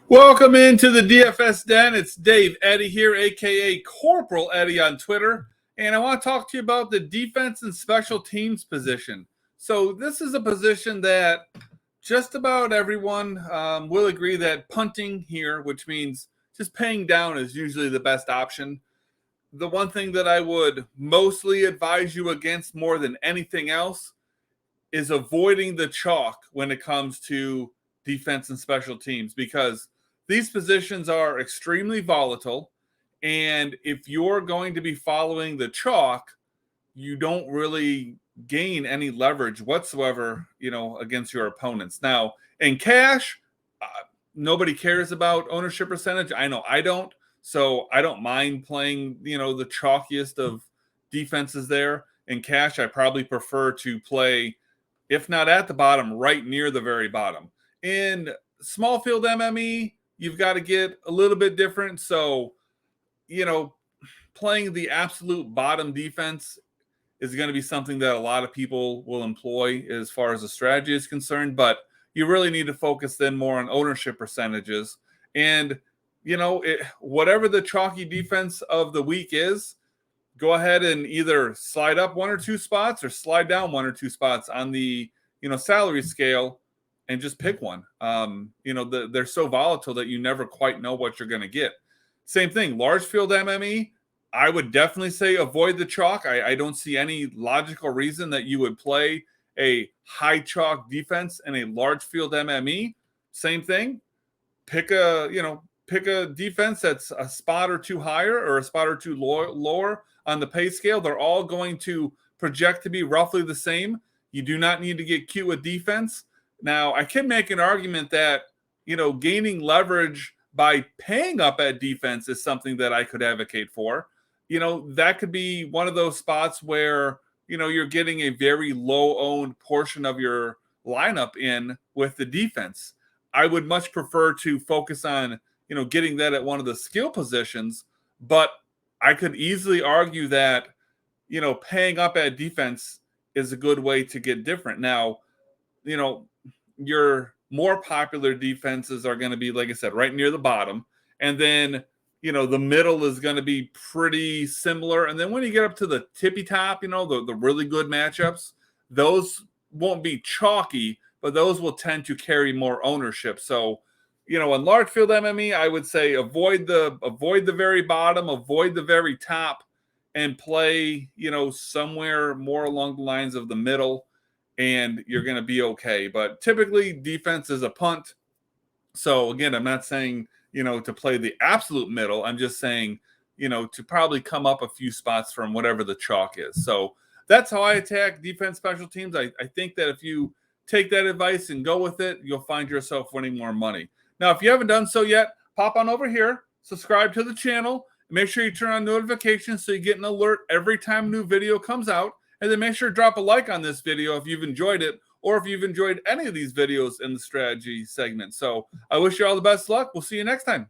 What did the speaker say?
Welcome into the DFS Den. It's Dave Eddy here, aka Corporal Eddie on Twitter, and I want to talk to you about the defense and special teams position. So this is a position that just about everyone will agree that punting here, which means just paying down, is usually the best option. The one thing that I would mostly advise you against more than anything else is avoiding the chalk when it comes to defense and special teams, because these positions are extremely volatile. And if you're going to be following the chalk, you don't really gain any leverage whatsoever, against your opponents. Now, in cash, uh, nobody cares about ownership percentage. I know I don't. So I don't mind playing, the chalkiest of defenses there. In cash, I probably prefer to play, if not at the bottom, right near the very bottom. In small field MME, you've got to get a little bit different. So, playing the absolute bottom defense is going to be something that a lot of people will employ as far as the strategy is concerned. But you really need to focus then more on ownership percentages. And, whatever the chalky defense of the week is, go ahead and either slide up one or two spots or slide down one or two spots on the salary scale and just pick one. They're so volatile that you never quite know what you're going to get. Same thing, large field MME. I would definitely say avoid the chalk. I don't see any logical reason that you would play a high chalk defense in a large field MME. Same thing, pick a defense that's a spot or two higher or a spot or two lower on the pay scale. They're all going to project to be roughly the same. You do not need to get cute with defense. Now, I can make an argument that, gaining leverage by paying up at defense is something that I could advocate for. That could be one of those spots where, you're getting a very low owned portion of your lineup in with the defense. I would much prefer to focus on, getting that at one of the skill positions, but I could easily argue that, paying up at defense is a good way to get different. Now, your more popular defenses are going to be, like I said, right near the bottom. And then, the middle is going to be pretty similar. And then when you get up to the tippy top, the really good matchups, those won't be chalky, but those will tend to carry more ownership. So, in large field MME, I would say avoid the very bottom, avoid the very top, and play, somewhere more along the lines of the middle, and you're going to be okay. But typically defense is a punt. So again, I'm not saying, to play the absolute middle. I'm just saying, to probably come up a few spots from whatever the chalk is. So that's how I attack defense special teams. I think that if you take that advice and go with it, you'll find yourself winning more money. Now, if you haven't done so yet, pop on over here, subscribe to the channel, and make sure you turn on notifications so you get an alert every time a new video comes out. And then make sure to drop a like on this video if you've enjoyed it, or if you've enjoyed any of these videos in the strategy segment. So I wish you all the best luck. We'll see you next time.